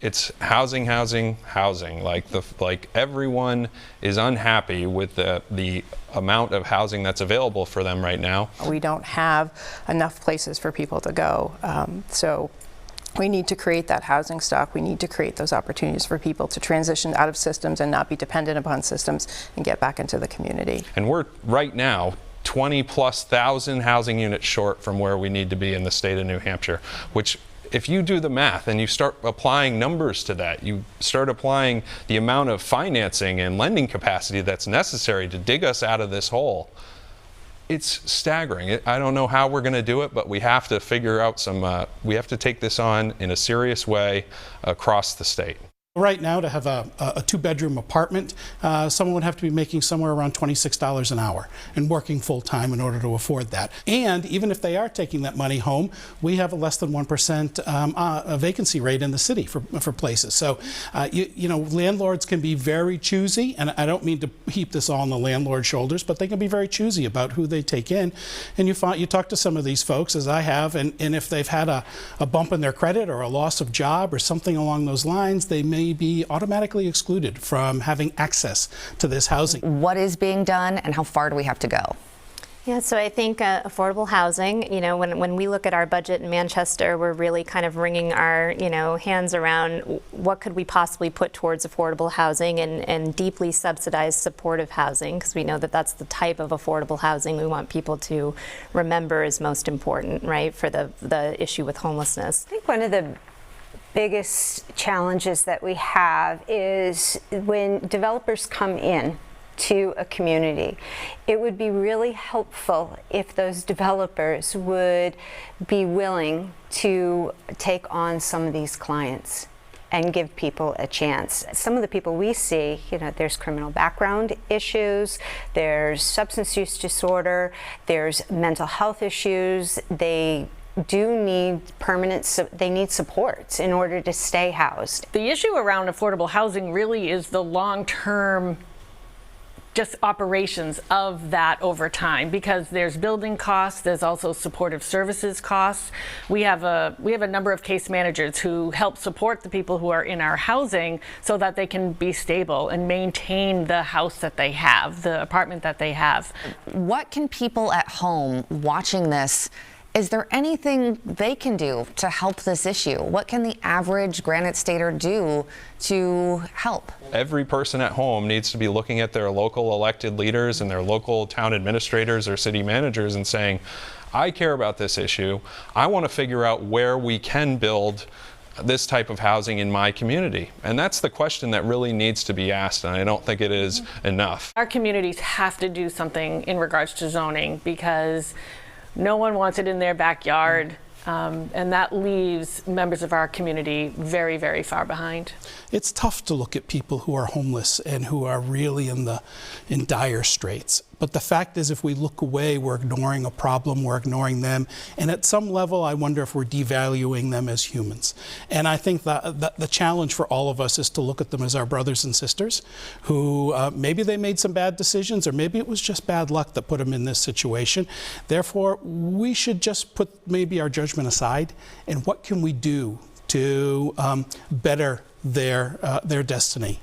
It's housing, housing, housing. Like everyone is unhappy with the amount of housing that's available for them right now. We don't have enough places for people to go. So we need to create that housing stock. We need to create those opportunities for people to transition out of systems and not be dependent upon systems and get back into the community. And we're right now 20,000+ housing units short from where we need to be in the state of New Hampshire, which, if you do the math and you start applying numbers to that, you start applying the amount of financing and lending capacity that's necessary to dig us out of this hole, it's staggering. I don't know how we're going to do it, but we have to figure out we have to take this on in a serious way across the state. Right now, to have a two-bedroom apartment, someone would have to be making somewhere around $26 an hour and working full-time in order to afford that. And even if they are taking that money home, we have a less than 1% vacancy rate in the city for places. So, you know, landlords can be very choosy, and I don't mean to heap this all on the landlord's shoulders, but they can be very choosy about who they take in. And you talk to some of these folks, as I have, and if they've had a bump in their credit or a loss of job or something along those lines, they may be automatically excluded from having access to this housing. What is being done and how far do we have to go? Yeah, so I think affordable housing, you know, when we look at our budget in Manchester, we're really kind of wringing our, hands around what could we possibly put towards affordable housing and deeply subsidized supportive housing, because we know that that's the type of affordable housing we want people to remember is most important, right, for the issue with homelessness. I think one of the biggest challenges that we have is when developers come in to a community. It would be really helpful if those developers would be willing to take on some of these clients and give people a chance. Some of the people we see, there's criminal background issues, there's substance use disorder, there's mental health issues. They do need they need supports in order to stay housed. The issue around affordable housing really is the long-term just operations of that over time, because there's building costs, there's also supportive services costs. We have a number of case managers who help support the people who are in our housing so that they can be stable and maintain the house that they have, the apartment that they have. What can people at home watching this, is there anything they can do to help this issue? What can the average Granite Stater do to help? Every person at home needs to be looking at their local elected leaders and their local town administrators or city managers and saying, I care about this issue. I want to figure out where we can build this type of housing in my community. And that's the question that really needs to be asked, and I don't think it is enough. Our communities have to do something in regards to zoning, because no one wants it in their backyard, and that leaves members of our community very, very far behind. It's tough to look at people who are homeless and who are really in dire straits. But the fact is, if we look away, we're ignoring a problem, we're ignoring them. And at some level, I wonder if we're devaluing them as humans. And I think that the challenge for all of us is to look at them as our brothers and sisters who maybe they made some bad decisions, or maybe it was just bad luck that put them in this situation. Therefore, we should just put maybe our judgment aside, and what can we do to better their destiny.